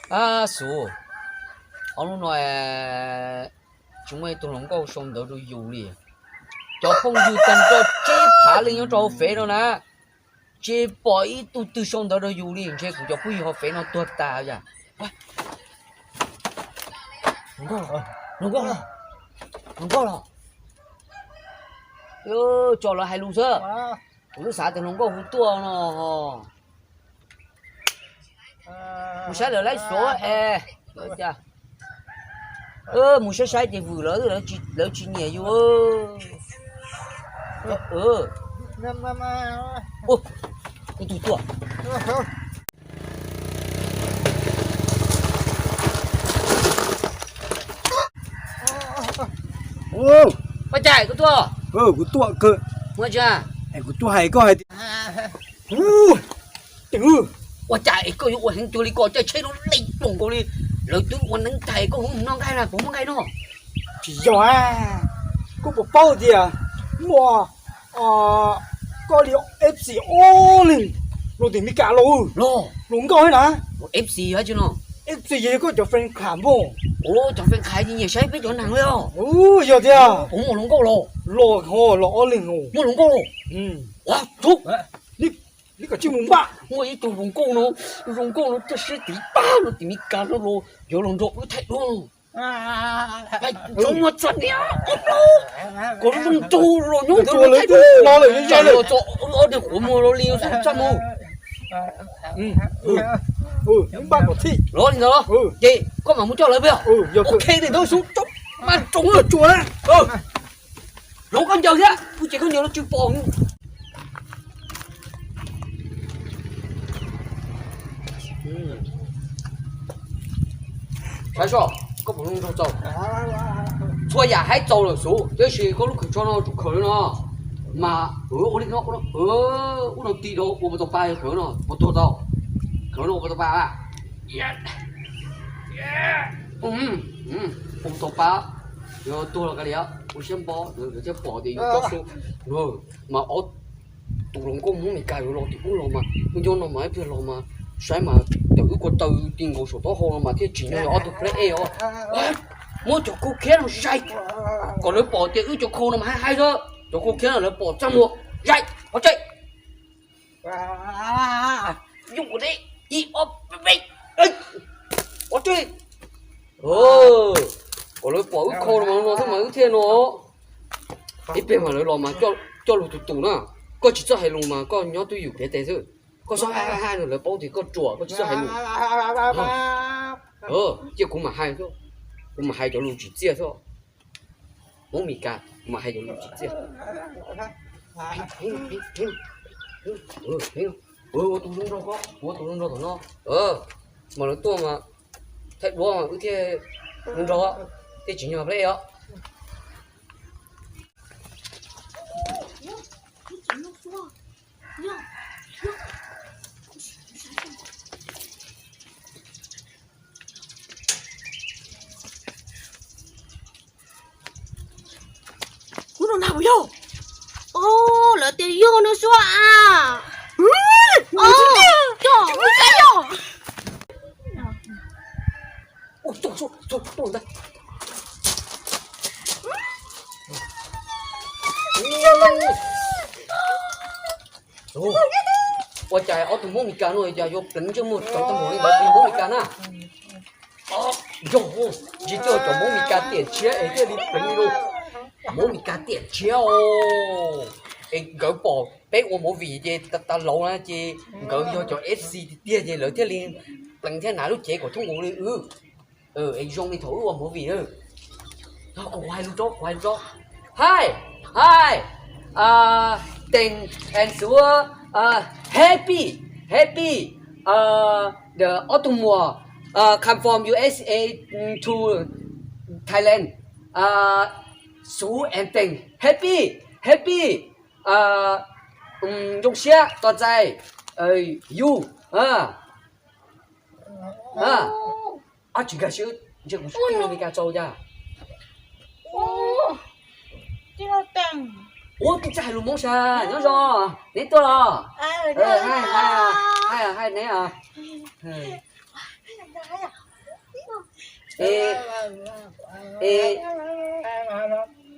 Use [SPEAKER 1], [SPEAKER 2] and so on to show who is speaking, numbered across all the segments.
[SPEAKER 1] À số ông nói chúng mày tụi nó có xong đó rồi dù đi cho không dù tận cho chế phá lên cho phế đâu nè chế bỏ ít tụi từ xong đó rồi dù đi chế cũng cho quý họ phế nó tuột ta vậy không có rồi không có rồi không có rồi cho là hai lú sơ lú xã thì không có hút tua nó một sai lấy số rồi cha một sai thì vừa lỡ chỉ nhẹ vô ô cái tụi tua
[SPEAKER 2] ô
[SPEAKER 1] phải chạy cái tua
[SPEAKER 2] của tua cơ
[SPEAKER 1] mua chưa
[SPEAKER 2] của tua hay có hay
[SPEAKER 1] ว่าจ่ายก็อยู่ว่าเห็นตัวลีก่อนจะใช้รถเล็กลงก็เลยแล้วตัววันนั้นจ่ายก็ผมน้องไงนะผมน้องไงเนาะ
[SPEAKER 2] thì giỏi có một bao gì à mua có liệu FC all in rồi thì mới cả luôn
[SPEAKER 1] รอ
[SPEAKER 2] luôn coi nè
[SPEAKER 1] FC ฮะจ๊ะเนาะ
[SPEAKER 2] FC gì có cho friend khám vô
[SPEAKER 1] โอ้จะเป็นขายที่เนี่ยใช้ไปจนหนังเลยอ่ะ
[SPEAKER 2] giờ thì à
[SPEAKER 1] ผมหมดลงก็รอ
[SPEAKER 2] lo ho lo all in hồ
[SPEAKER 1] หมดลงก็รอว้าทุก
[SPEAKER 2] นี่ก็ชื่อมึงบ้า
[SPEAKER 1] 我一做龙宫咯，龙宫咯，这是第八咯，第米干了咯，有龙肉有太多咯，哎，怎么这样？我龙做咯，有
[SPEAKER 2] 做了
[SPEAKER 1] 太多，
[SPEAKER 2] 拿了人家了
[SPEAKER 1] 做我的活么咯，你有什么么？những
[SPEAKER 2] bác có thi
[SPEAKER 1] 攞你咯，姐，今日冇做女朋友，
[SPEAKER 2] 有
[SPEAKER 1] OK 你都數中，乜中啊做啊？攞咁nhiều啫，好似咁nhiều都照放。才说，个不能走，错呀还走了数，这是个路口装了可能了，妈，我那个我那地头我不都摆可能，我多到，可能我不都摆啊，我不都摆，有多了个了，我先包，有这包的有多数，嘛我独龙哥冇咪介有落地公路嘛，我用了买票了嘛。sai mà từ cái từ tiền ngủ sổ to hồ mà thế chỉ nhớ ở tụi play ó mua cho cô kia nó sai còn nếu bỏ tiền cho cô nó mà hay thôi cho cô kia là bỏ trăm một dạy bỏ chạy dùng của đấy đi ốp mình bỏ chạy còn nếu bỏ cái cô nó thế mà cái thiên nó ít bên mà nó lo mà cho lụt tụt nữa có chỉ cho hay luôn mà có nhớ tôi dùng cái tiền thôi có số hai rồi bao thì có chùa có chỉ số hai luôn chứ cũng mà hai thôi cũng mà hai chỗ luôn chỉ chia thôi muốn mì cà mà hai chỗ luôn chỉ chia tôi không đâu có tôi không đâu nó mà nó to mà thấy bố mà cứ thế không đâu thế chỉ nhỏ đấy á
[SPEAKER 3] 哪不要？哦，了点用的说啊。哦，有，不该有。
[SPEAKER 1] 动的。我家我都冇米干咯，家有本就冇，就冇你冇米干啊。哟，这叫做冇米干点车，这里本咯。冇咪加啲人超，佢播俾我冇vì gì ta lâu啦chứ,佢vô cho FC tia gì lợi thế liền, bằng thế nào lúc chế của thông ngủ đi anh dùng đi thổi qua冇vì nữa, nó còn hoài luôn đó, hi, tình and sure, happy, the autumn war, come from USA to Thailand, Sú and Tình happy dùng xe toàn dài you chỉ cả chữ chỉ cũng kinh đi cả châu ra
[SPEAKER 3] 这个灯，
[SPEAKER 1] 我这还有梦想，你说你多了，嗨，你啊， ê ê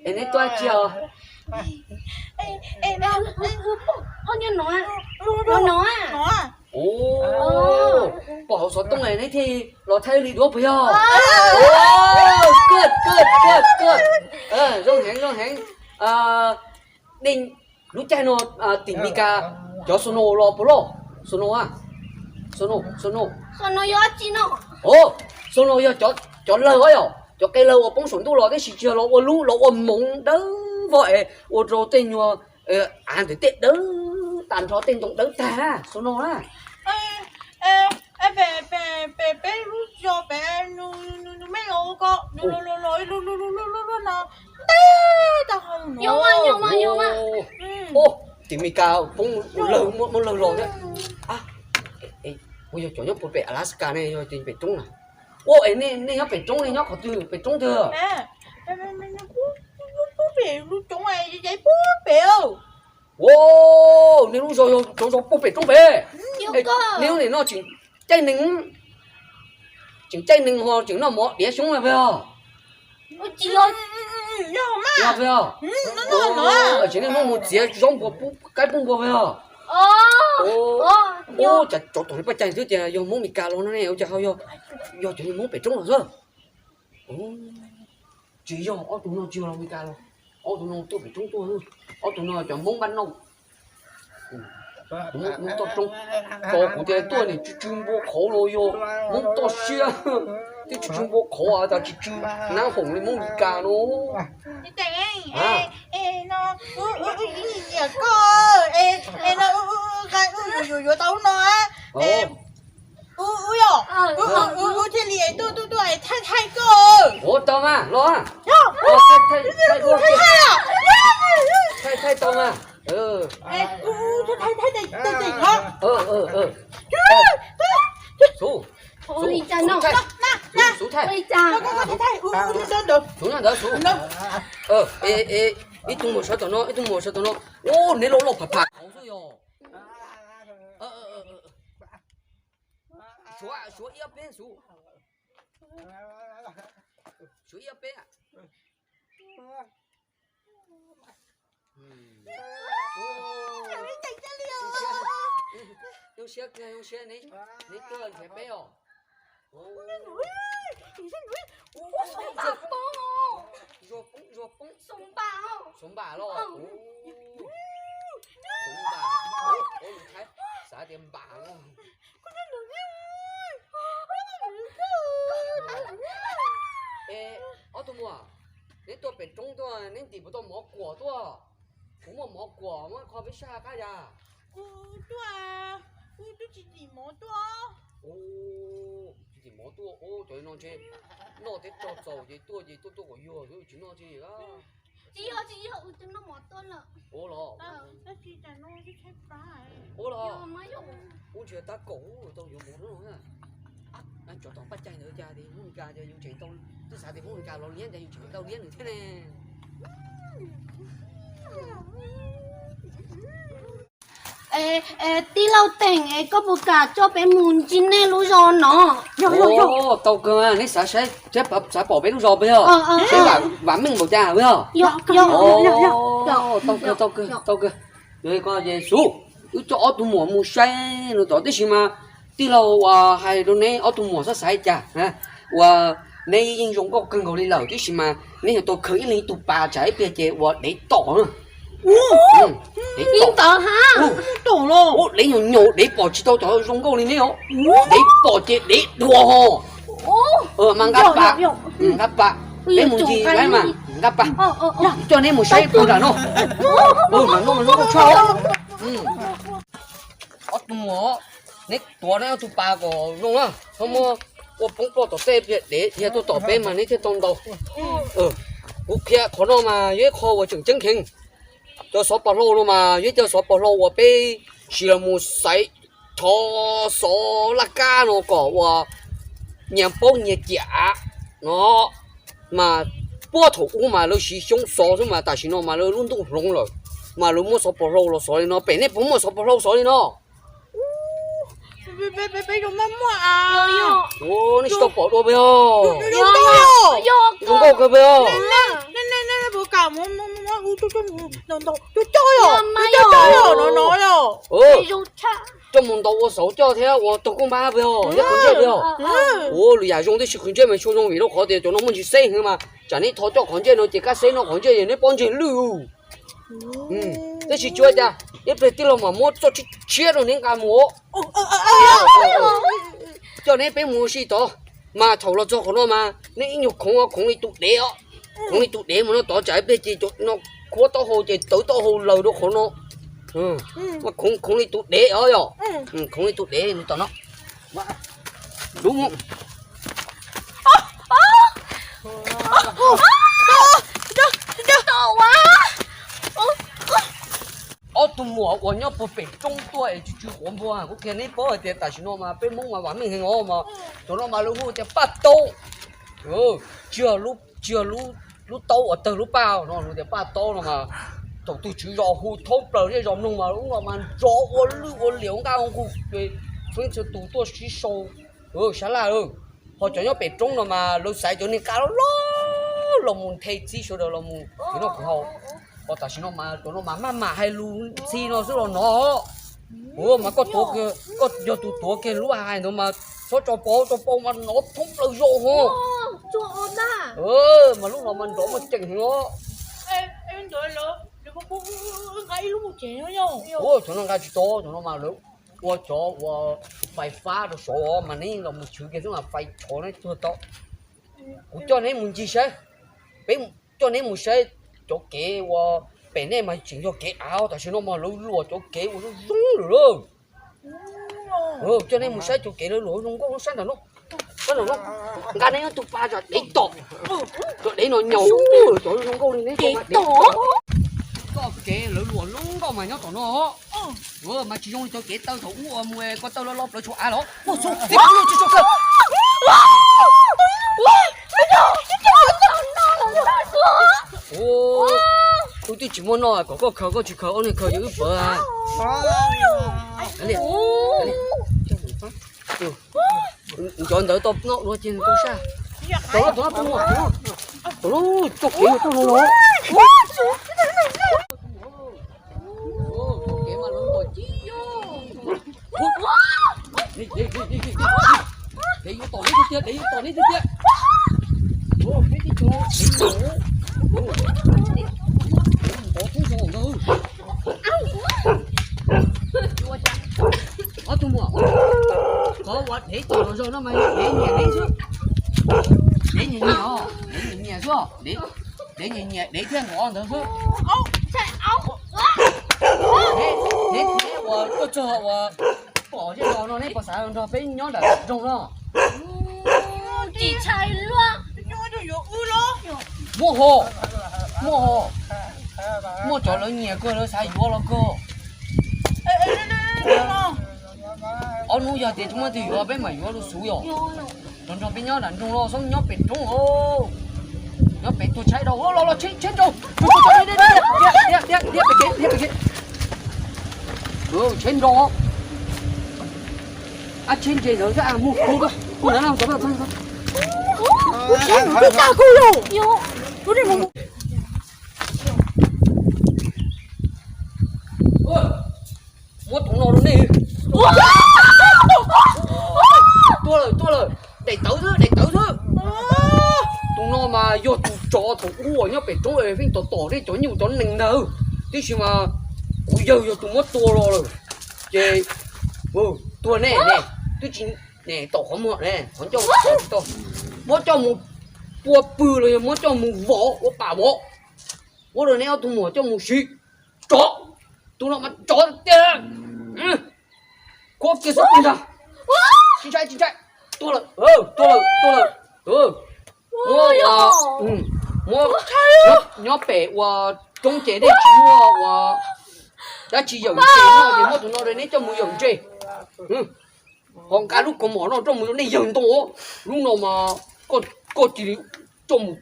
[SPEAKER 1] ê nét toa chưa
[SPEAKER 3] như nó à
[SPEAKER 1] ồ bỏ số tung này thì nó thay lý đua bây giờ ồ good rong hẹn đinh lúc chạy nó tìm đi cả cho sono lo bro sono à
[SPEAKER 3] nó gió chi nó
[SPEAKER 1] ồ sono yo cho lâu ấy cho cái lâu ở bóng sủng tu lo cái gì chưa lo ở lú lo ở mông đó vậy ở rồi tên yo ăn thì tết đó tàn cho tên tổng đó ta sono á
[SPEAKER 4] bé lúc cho bé nó mấy lỗ có nó té tao không
[SPEAKER 3] nhiều mà
[SPEAKER 1] ô tìm đi cả bóng một lần rồi đấy à bây giờ chọn một bé Alaska này rồi tìm bé trống này ô này nó bé trống này nó có từ bé trống thừa
[SPEAKER 4] bé lúc trống này vậy bố bé
[SPEAKER 1] ô nếu lúc rồi bố bé trống bé nếu này nó chỉ chạy nín ho chỉ nó mỏ đĩa xuống là về
[SPEAKER 3] chị ơi
[SPEAKER 1] là về nó chỉ nên nó một chiếc giống của cái bông bò về ô chả chỗ tụi nó chạy thứ chả do muốn bị cà luôn này chả không do chỉ muốn bị trúng rồi ô chỉ do ở tụi nó chưa làm bị cà luôn ở tụi nó tôi bị trúng tôi ở tụi nó chọn muốn bắn nông muốn to trúng to của tôi này chung bộ khổ rồi yo muốn to xia cái chung bộ khổ à ta chỉ chung nắng hồng lên muốn bị cà luôn
[SPEAKER 4] nó nhà có nó cái tao nó thế này tôi thay cơ
[SPEAKER 1] ủa tao mà lo à thay tao mà
[SPEAKER 4] thay hả
[SPEAKER 1] số
[SPEAKER 3] Ôi cha nó
[SPEAKER 1] số thay
[SPEAKER 3] Ôi cha
[SPEAKER 1] xuống là đó số ít tung một số tao nó ô nếu lỗ phạt không thôi rồi số ít bên số ít bên à用鞋你个人才背哦。若崩，松把咯。松把，我们才3.8哦。我同我，你多别中多，你地不多摸过多，我摸过，我靠别下干呀。
[SPEAKER 4] 我自己摸多。
[SPEAKER 1] 自己摸多，对那些，那得做的多个药，就去那些啊。
[SPEAKER 3] chị ơi tôi nó một tuần rồi
[SPEAKER 1] ô lo
[SPEAKER 4] nó chỉ là nó cái trái phải
[SPEAKER 1] ô lo
[SPEAKER 3] mấy rồi
[SPEAKER 1] uống chưa ta cổ tôi dùng một nữa ha anh cho tao bắt chay nữa cha đi muốn cha cho dùng chuyện tôi xài thì muốn cha lo liếng cho dùng chuyện tao liếng được thế này
[SPEAKER 3] tí lâu tỉnh có một cả cho bé mùn chín nên lú giò nó
[SPEAKER 1] ô tao cơ mà nãy sẽ bỏ bé lú giò bây giờ sẽ bán mình một cha bây giờ tao cơ rồi coi về xuống cho tụi mùa mùa say rồi tao tí mà tí lâu hay rồi nè ở tụi mùa sẽ sai cha ha và nãy应用个更高的楼即是嘛你都可以你都把仔别姐我你当
[SPEAKER 3] 你等哈
[SPEAKER 4] 懂了
[SPEAKER 1] 你用牛你bỏ chỉ tao cho dùng câu này nè你bỏ chỉ你đùa hồ mang gấp bạc lấy một gì cái mà gấp bạc cho nên một say bù ra nó mà nó có cho ở tụi mỏ nè tua này tụi bà có dùng á không mà我碰到到这边的，也都到北嘛，那天东到，我看看到嘛，越看我正听，就说白路了嘛，越就说白路我被是了木塞，他说那家那个我年包年假，我嘛波头乌嘛都是凶少是嘛，但是呢嘛都轮都龙了，嘛都没说白路了，所以呢，本来不没说白路，所以呢。
[SPEAKER 4] bé dùng mắm à.
[SPEAKER 1] Ồ, nó stop bỏ đồ bây giờ.
[SPEAKER 4] Dùng đâu?
[SPEAKER 1] Dùng câu cơ bây giờ.
[SPEAKER 4] Nè bữa cả mua tôi chơi à. Tôi chơi à, nó nói à.
[SPEAKER 1] cho mong đầu我手叫他我都公巴不要，你看这不要。我你呀用的是看这没说用为了好的，就那么去生去嘛。叫你讨叫看这了，这个生了看这人家帮着路。这是做的，一别的了嘛，莫做去切了人家莫。叫你别莫是多，嘛头了做好了嘛，你有空啊空你读你啊，空你读你嘛，那多在别的就那过到好就走到好路都可能。mà không đi tụt đế ở rồi không đi tụt đế thì tao nó đúng không tụi mùa của nhau bố bể trong tuổi chú quán bố à, có kia này bố ở tiền tại nó mà bên mông mà bán mình hình mà tụi nó mà lúc thì bắt tàu chưa lúc tàu ở từ lúc bao nó lúc thì bắt tàu nó mà tổ tôi chỉ rõ hú thốt rồi cái dòng nông mà lúc mà rõ ô liễu cao không cụ về phương sự tụ tôi xí sâu sao là họ cho nhau bể trống rồi mà lúc sai cho nên cao nó muốn thấy gì số đó là muốn thì nó cũng họ tại sao nó mà tụi nó mà hay luôn xí nó số nó mà có tổ kia có do tụ tổ kia lúa hai nữa mà số cho bò mà nó thốt rồi rồi mà lúc nào mình đổ mà chừng nó
[SPEAKER 4] em đợi lỡ不该录节目哟。
[SPEAKER 1] 我从那个去多，从那嘛路，我做我废话都说嘛，你那么出去种啊废错呢做到，我叫你们几岁，别叫你们岁做给我，别你嘛整做给熬，但是那嘛路路做给我都用了，叫你们岁做给了路用过山头咯。cái nó cái này nó tụt ba rồi để tổ rồi để nó nhậu rồi nó câu lên đấy để tổ có cái lưỡi luồn luôn có mà nhớ tổ nó mà chỉ dùng cho cái tao thủ mua có tao nó lóp nó chỗ ai đó một số tiếp luôn cho cơ tôi chỉ muốn nói có khờ có chỉ khờ ông này khờ dữ bờ à anh liền chọn đỡ tôm nó đua trên tôi sao tôi chụp kỹ tôi nó kỹ mà nó ngồi chi đi vô tổ đi tiếp đi tổ đi tiếp cái chỗ bỏ thú sổ đâu ở trong mùa có vật để tổ rồi nó mày để nhẹ đấy chứ để nhẹ chứ để nhẹ để thêm ngõ nữa chứ thế我我做我bỏ trên đó nó này bỏ xả nó phải nhớ là trong nó
[SPEAKER 3] chỉ chạy luôn
[SPEAKER 1] mua cho nó nhẹ cơ nó xài vô nó cơ nuôi giờ thì chúng ta thì vô bên mày vô nó xú rồi còn cho bên nhớ là trong nó sống nhớ bể trong ô nhớ bể tôi chạy đâu lo chết rồi đi trên đó trên trời rồi à mua nó nào cho bạn
[SPEAKER 4] cái cả cô rồi tôi đi mua
[SPEAKER 1] mua tụi nó đi tôi lời để tấu thứ tụi nó mà vô tụi trò tụi uổng nhá bể trống rồi phim tổ đi chỗ nhiều chỗ nình đâu tí xíu mà ui giờ tụi mất tua rồi chị tua nè tôi chỉ nè tổ không mượn nè không cho tổ mất cho một bùa bự rồi mất cho một vỏ của bà bố bố rồi nè tụi mua cho một xí chó tụi nó mà chó tiền có kia sắp đi ra chính chạy tôi là mua nhớ bể và công chế để chỉ mua và đã chỉ dùng chế nó thì mua tụi nó đấy cho mua dùng chế còn cả lúc có mỏ nó trong mua này dùng to lúc nào mà có chỉ trong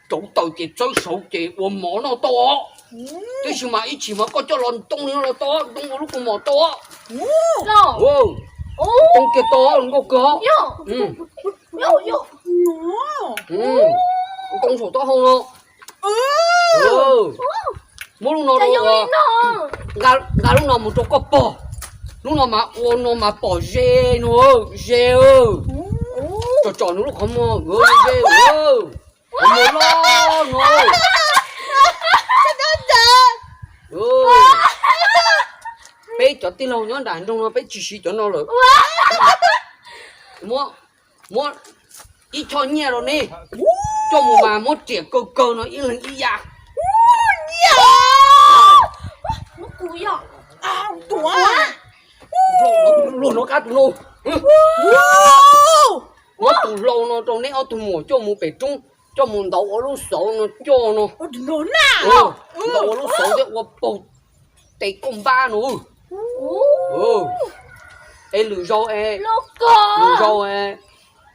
[SPEAKER 1] chỗ tàu chế sâu chế và mỏ nó to thế nhưng mà ít chỉ mà có cho lon tung nó to tung lúc có mỏ to
[SPEAKER 3] Ô.
[SPEAKER 1] Con kia to đừng có cỡ.
[SPEAKER 3] Yo.
[SPEAKER 1] Ừ.
[SPEAKER 3] Yo yo.
[SPEAKER 1] Ừ. Con sổ to không nó. Ừ. Mỗi lúc nào
[SPEAKER 3] Cha yo
[SPEAKER 1] đâu.
[SPEAKER 3] nó.
[SPEAKER 1] Gà lúc nào một chỗ có bò. Lúc nào mà ôn nó mà bỏ dê nữa, dê ơi. Cho nó lúc không mà dê ơi. Không muốn lo nó. Ừ. Bé cho tí lâu nhớ đàn trong nó bé chỉ cho nó rồi. Mua ít cho nhẹ rồi nè. Cho một mà một trẻ cơ nó ít lần ít ya.
[SPEAKER 3] Nó cùi à.
[SPEAKER 4] Ủa.
[SPEAKER 1] Luôn nó cá tụ lô. Nó tụ lô nó trong đấy ở tụ mùa cho một bể trung cho một đầu ở lúc sổ nó cho nó.
[SPEAKER 4] Nó nào.
[SPEAKER 1] Đầu ở lúc sổ đấy ở bầu tây công ba nữa. Ê lừa rau ê.
[SPEAKER 3] Loco.
[SPEAKER 1] Lừa rau ê.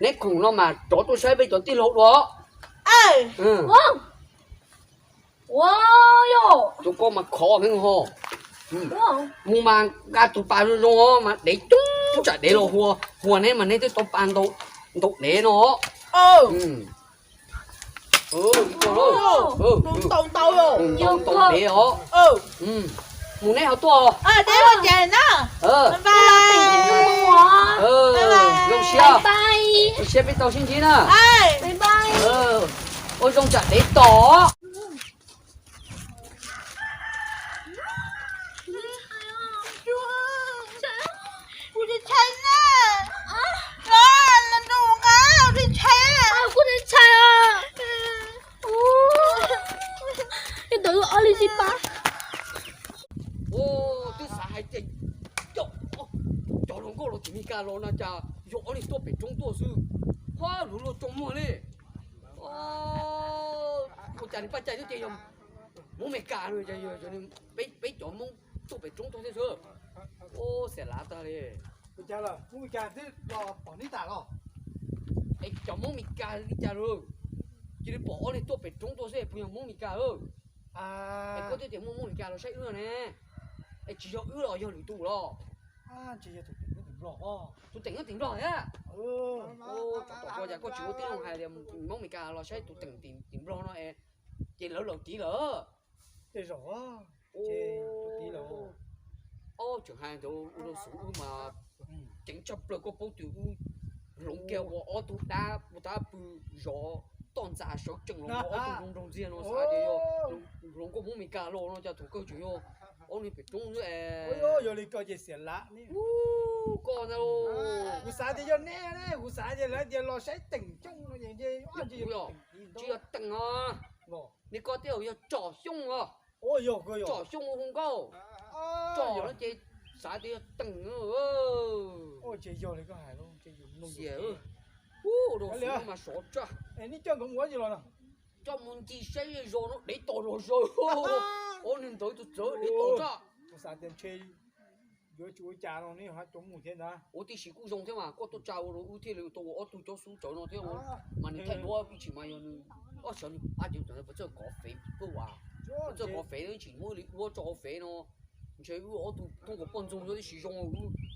[SPEAKER 1] Nếu cùng nó mà chỗ tôi sẽ bị chỗ tí lột đó.
[SPEAKER 4] Ê.
[SPEAKER 3] Vâng. Wow yo.
[SPEAKER 1] Tụi con mà khó hơn hồ.
[SPEAKER 3] Vâng.
[SPEAKER 1] Mua mà gà tụi bà luôn mà để chúng chả để lột hùa này mà nên tôi tụi bàn tụi để nó.
[SPEAKER 4] Tông tao rồi.
[SPEAKER 1] Tụi để nó. Mua này hảo to.
[SPEAKER 4] Để vào chè nó. Bye bye.
[SPEAKER 1] Dùng xe.
[SPEAKER 3] Bye.
[SPEAKER 1] Xe biết tàu xin chí nè.
[SPEAKER 3] Bye bye.
[SPEAKER 1] Ôi trong chả để tỏ. Tôi xài chị. Cho nó có nó chỉ mi cả nó chả. Yo anh tôi bị trúng tôi sư. Hoa lũ nó trúng mà đi. Cô chả đi bắt chạy tôi không. Muốn mày cả rồi chạy rồi cho nên bé chỗ mông tôi bị trúng tôi thế chưa. Sẽ lá ta đi.
[SPEAKER 2] Bây giờ là mua cái thế là bỏ đi tả rồi.
[SPEAKER 1] Ê chỗ mông mày cả đi chả rồi. Chỉ đi bỏ đi tôi bị trúng tôi sẽ bây giờ mông mày cả rồi. Ê có thể mông mày cả nó sẽ ưa nè. Ê chỉ cho ưa rồi cho lũ tù rồi.
[SPEAKER 2] Chỉ cho tụi nó tỉnh rõ.
[SPEAKER 1] Tôi tỉnh nó tỉnh rồi á. Có giờ có chịu tiếng đồng hài thì mong mình cả lo sẽ tụi tỉnh rồi nó e. Chị lỡ tí lỡ.
[SPEAKER 2] Để rõ. Tí lỡ.
[SPEAKER 1] Chẳng hạn tôi nó xuống mà chính chấp là có bố tiểu lồng keo của tụi ta bự rõ toàn giả số chừng lồng của tụi lồng riêng nó sai đi vô. Lồng có mong mình cả lo nó cho thủ cơ chủ vô. Ông phải trúng nữa
[SPEAKER 2] Ôi giờ đi coi gì xỉa lạ nè.
[SPEAKER 1] Con đâu.
[SPEAKER 2] Cú xả thì cho nè nè, cú xả thì lại giờ lo sẽ tỉnh chung nó gì
[SPEAKER 1] Chỉ là tỉnh à. Đi có tiêu giờ trỏ xung à.
[SPEAKER 2] Ôi giờ cơ
[SPEAKER 1] Trỏ xung không có. Trỏ nó chỉ xả thì tỉnh nữa.
[SPEAKER 2] Ôi chị giờ thì có hài luôn, chị dùng nung.
[SPEAKER 1] Xỉa ơi. Đồ xuống mà sổ cho.
[SPEAKER 2] Ê, ní chân cũng muốn gì rồi nè.
[SPEAKER 1] Cho muốn chi xây rồi nó để tổ rồi. Ôi nên tới tôi chớ để tổ cho.
[SPEAKER 2] Cú xả tiền chơi. Giờ chú cha nó ní hả trúng một thế nào.
[SPEAKER 1] Ôi thì chỉ cũng dùng thế mà có tôi chào rồi ưu tiên tôi tôi cho xuống chỗ nó thế mà. Mà你太多比起嘛要你想你就真的不这搞肥不哇。这搞肥的钱我做肥呢。且我都通過幫中咗啲樹種，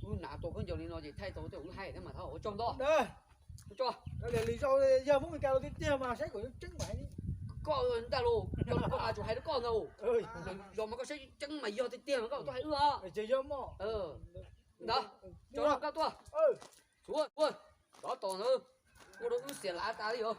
[SPEAKER 1] 我拿到跟住你攞隻睇到都好閪嘅嘛，睇我裝多，裝。
[SPEAKER 2] 你giờ muốn mình cao đi tiêu mà sẽ của trứng mày đi.
[SPEAKER 1] Có ta luôn, có ai chụp hay nó con đâu. Rồi mà có sẽ trứng mày vô thì tiền có tôi hay ưa.
[SPEAKER 2] Chơi vô mò.
[SPEAKER 1] Đó, cho nó cao tua. Xuống, đó toàn nữa. Cô đâu xỉa lá ta đi rồi.